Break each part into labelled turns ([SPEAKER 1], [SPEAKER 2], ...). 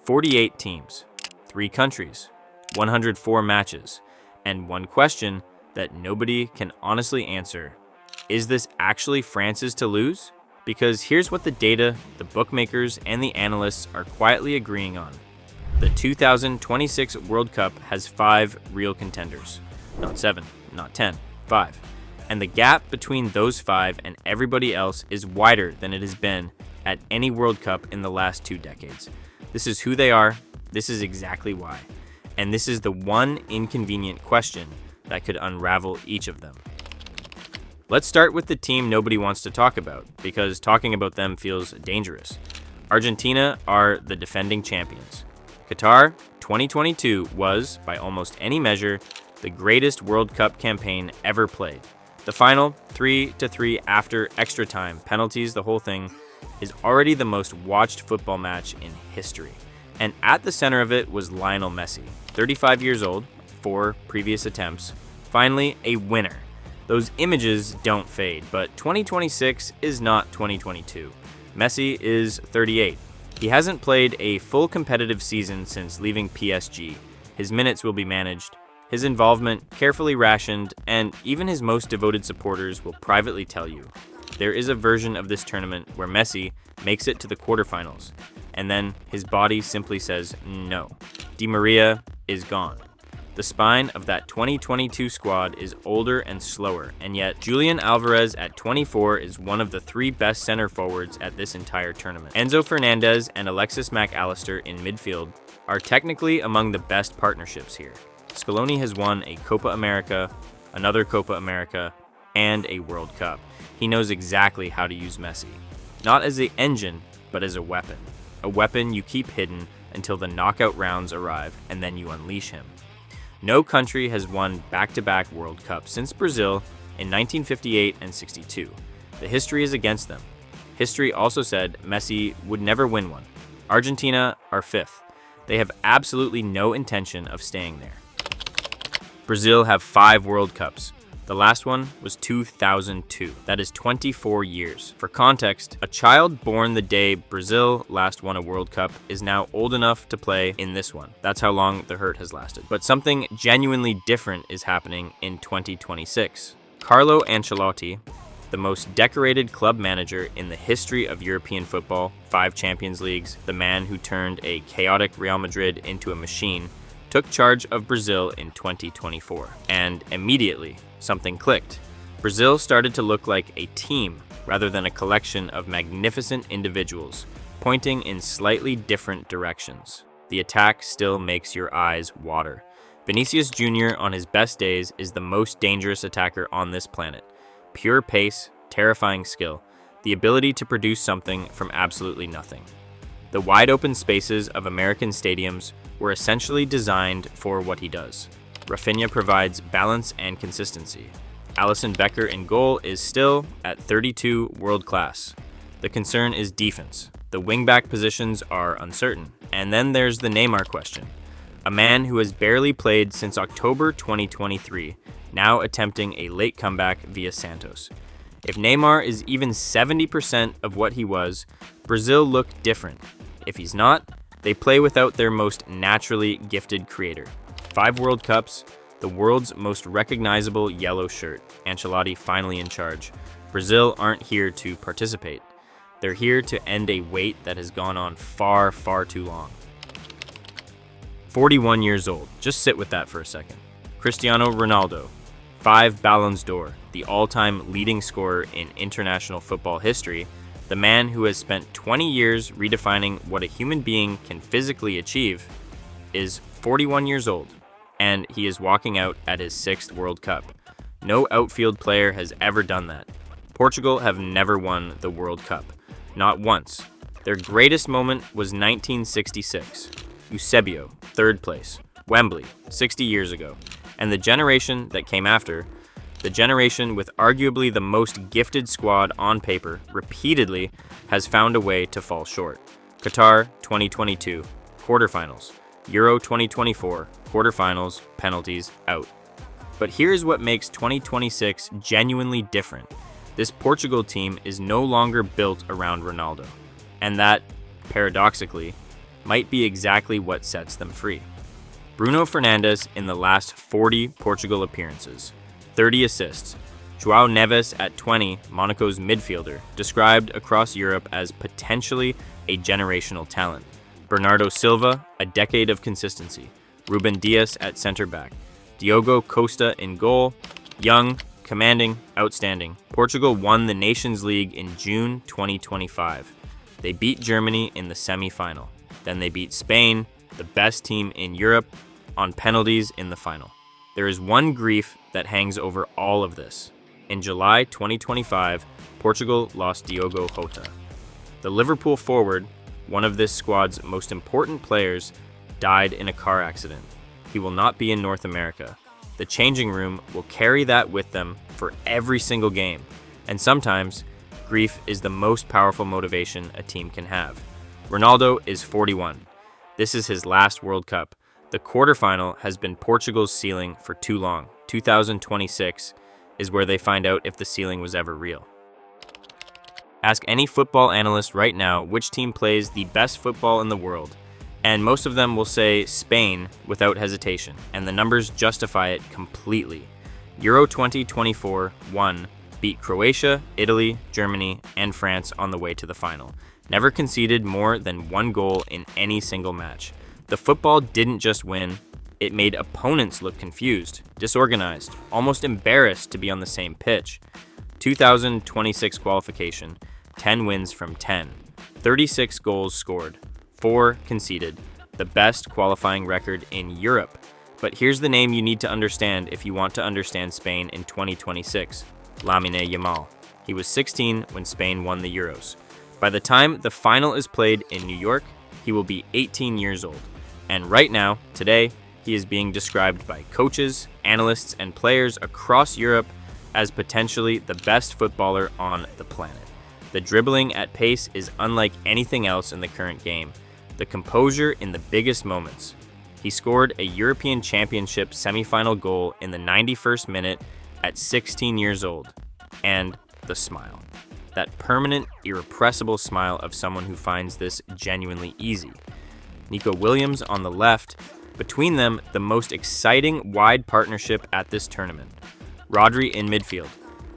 [SPEAKER 1] 48 teams, 3 countries, 104 matches, and one question that nobody can honestly answer. Is this actually France's to lose? Because here's what the data, the bookmakers, and the analysts are quietly agreeing on. The 2026 World Cup has 5 real contenders. Not 7, not 10, 5. And the gap between those 5 and everybody else is wider than it has been at any World Cup in the last 2 decades. This is who they are, this is exactly why. And this is the one inconvenient question that could unravel each of them. Let's start with the team nobody wants to talk about, because talking about them feels dangerous. Argentina are the defending champions. Qatar 2022 was, by almost any measure, the greatest World Cup campaign ever played. The final, 3-3 after extra time, penalties, the whole thing, is already the most watched football match in history. And at the center of it was Lionel Messi, 35 years old, 4 previous attempts, finally a winner. Those images don't fade, but 2026 is not 2022. Messi is 38. He hasn't played a full competitive season since leaving PSG. His minutes will be managed, his involvement carefully rationed, and even his most devoted supporters will privately tell you there is a version of this tournament where Messi makes it to the quarterfinals, and then his body simply says no. Di Maria is gone. The spine of that 2022 squad is older and slower, and yet Julian Alvarez at 24 is one of the 3 best center forwards at this entire tournament. Enzo Fernandez and Alexis Mac Allister in midfield are technically among the best partnerships here. Scaloni has won a Copa America, another Copa America, and a World Cup. He knows exactly how to use Messi. Not as an engine, but as a weapon. A weapon you keep hidden until the knockout rounds arrive, and then you unleash him. No country has won back-to-back World Cups since Brazil in 1958 and 62. The history is against them. History also said Messi would never win one. Argentina are 5th. They have absolutely no intention of staying there. Brazil have 5 World Cups. The last one was 2002. That is 24 years. For context, a child born the day Brazil last won a World Cup is now old enough to play in this one. That's how long the hurt has lasted. But something genuinely different is happening in 2026. Carlo Ancelotti, the most decorated club manager in the history of European football, 5 Champions Leagues, the man who turned a chaotic Real Madrid into a machine, took charge of Brazil in 2024. And immediately, something clicked. Brazil started to look like a team rather than a collection of magnificent individuals, pointing in slightly different directions. The attack still makes your eyes water. Vinícius Júnior on his best days is the most dangerous attacker on this planet. Pure pace, terrifying skill, the ability to produce something from absolutely nothing. The wide open spaces of American stadiums were essentially designed for what he does. Rafinha provides balance and consistency. Alisson Becker in goal is still, at 32, world class. The concern is defense. The wingback positions are uncertain. And then there's the Neymar question. A man who has barely played since October 2023, now attempting a late comeback via Santos. If Neymar is even 70% of what he was, Brazil look different. If he's not, they play without their most naturally gifted creator. 5 World Cups, the world's most recognizable yellow shirt. Ancelotti finally in charge. Brazil aren't here to participate. They're here to end a wait that has gone on far, far too long. 41 years old. Just sit with that for a second. Cristiano Ronaldo, 5 Ballons d'Or, the all-time leading scorer in international football history, the man who has spent 20 years redefining what a human being can physically achieve, is 41 years old, and he is walking out at his 6th World Cup. No outfield player has ever done that. Portugal have never won the World Cup. Not once. Their greatest moment was 1966. Eusebio, 3rd place. Wembley, 60 years ago. And the generation that came after, the generation with arguably the most gifted squad on paper, repeatedly has found a way to fall short. Qatar 2022, quarterfinals. Euro 2024, quarterfinals, penalties, out. But here's what makes 2026 genuinely different. This Portugal team is no longer built around Ronaldo. And that, paradoxically, might be exactly what sets them free. Bruno Fernandes in the last 40 Portugal appearances, 30 assists. João Neves at 20, Monaco's midfielder, described across Europe as potentially a generational talent. Bernardo Silva, a decade of consistency. Ruben Dias at center back. Diogo Costa in goal. Young, commanding, outstanding. Portugal won the Nations League in June 2025. They beat Germany in the semi-final. Then they beat Spain, the best team in Europe, on penalties in the final. There is one grief that hangs over all of this. In July 2025, Portugal lost Diogo Jota. The Liverpool forward, one of this squad's most important players, died in a car accident. He will not be in North America. The changing room will carry that with them for every single game. And sometimes, grief is the most powerful motivation a team can have. Ronaldo is 41. This is his last World Cup. The quarterfinal has been Portugal's ceiling for too long. 2026 is where they find out if the ceiling was ever real. Ask any football analyst right now which team plays the best football in the world, and most of them will say Spain without hesitation, and the numbers justify it completely. Euro 2024 beat Croatia, Italy, Germany, and France on the way to the final. Never conceded more than one goal in any single match. The football didn't just win, it made opponents look confused, disorganized, almost embarrassed to be on the same pitch. 2026 qualification, 10 wins from 10, 36 goals scored, 4 conceded, the best qualifying record in Europe. But here's the name you need to understand if you want to understand Spain in 2026, Lamine Yamal. He was 16 when Spain won the Euros. By the time the final is played in New York, he will be 18 years old. And right now, today, he is being described by coaches, analysts, and players across Europe as potentially the best footballer on the planet. The dribbling at pace is unlike anything else in the current game. The composure in the biggest moments. He scored a European Championship semifinal goal in the 91st minute at 16 years old. And the smile. That permanent, irrepressible smile of someone who finds this genuinely easy. Nico Williams on the left. Between them, the most exciting wide partnership at this tournament. Rodri in midfield,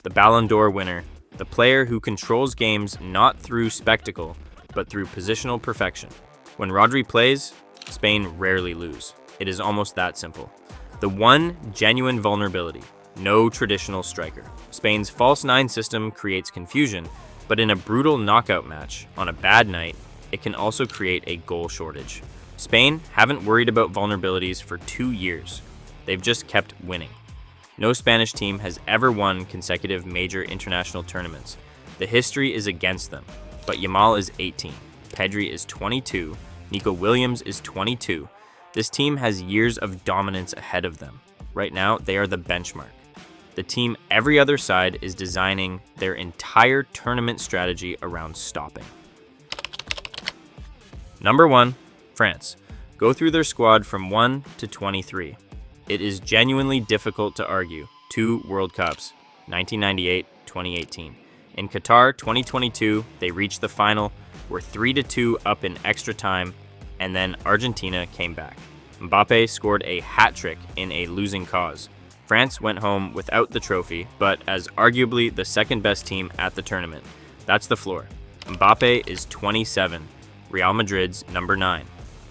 [SPEAKER 1] the Ballon d'Or winner, the player who controls games not through spectacle, but through positional perfection. When Rodri plays, Spain rarely lose. It is almost that simple. The one genuine vulnerability, no traditional striker. Spain's false nine system creates confusion, but in a brutal knockout match, on a bad night, it can also create a goal shortage. Spain haven't worried about vulnerabilities for 2 years. They've just kept winning. No Spanish team has ever won consecutive major international tournaments. The history is against them, but Yamal is 18, Pedri is 22, Nico Williams is 22. This team has years of dominance ahead of them. Right now, they are the benchmark. The team every other side is designing their entire tournament strategy around stopping. Number 1, France. Go through their squad from 1 to 23. It is genuinely difficult to argue. 2 World Cups, 1998, 2018. In Qatar 2022, they reached the final, were 3-2 up in extra time, and then Argentina came back. Mbappe scored a hat trick in a losing cause. France went home without the trophy, but as arguably the second best team at the tournament. That's the floor. Mbappe is 27, Real Madrid's number 9.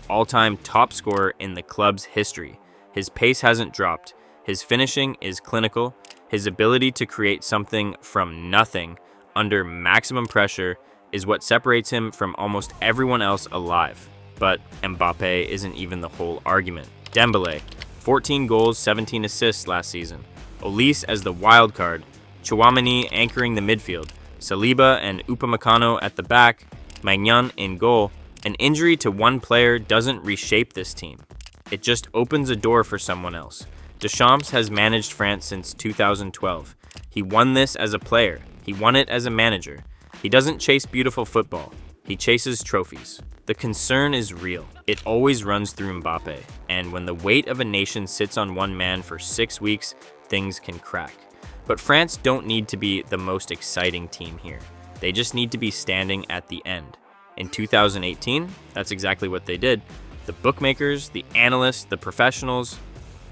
[SPEAKER 1] All-time top scorer in the club's history. His pace hasn't dropped. His finishing is clinical. His ability to create something from nothing under maximum pressure is what separates him from almost everyone else alive. But Mbappe isn't even the whole argument. Dembele, 14 goals, 17 assists last season. Olise as the wild card. Chouameni anchoring the midfield. Saliba and Upamecano at the back. Maignan in goal. An injury to one player doesn't reshape this team. It just opens a door for someone else. Deschamps has managed France since 2012. He won this as a player. He won it as a manager. He doesn't chase beautiful football. He chases trophies. The concern is real. It always runs through Mbappe. And when the weight of a nation sits on one man for 6 weeks, things can crack. But France don't need to be the most exciting team here. They just need to be standing at the end. In 2018, that's exactly what they did. The bookmakers, the analysts, the professionals,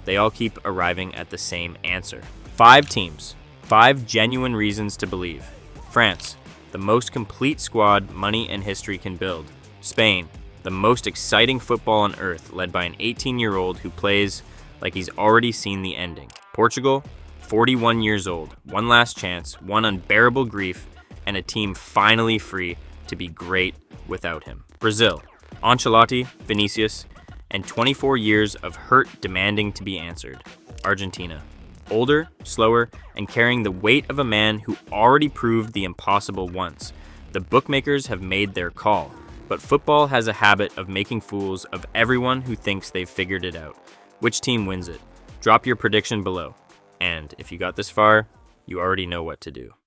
[SPEAKER 1] they all keep arriving at the same answer. 5 teams, 5 genuine reasons to believe. France, the most complete squad money and history can build. Spain, the most exciting football on earth, led by an 18-year-old who plays like he's already seen the ending. Portugal, 41 years old, one last chance, one unbearable grief, and a team finally free to be great without him. Brazil, Ancelotti, Vinícius, and 24 years of hurt demanding to be answered. Argentina, older, slower, and carrying the weight of a man who already proved the impossible once. The bookmakers have made their call, but football has a habit of making fools of everyone who thinks they've figured it out. Which team wins it? Drop your prediction below. And if you got this far, you already know what to do.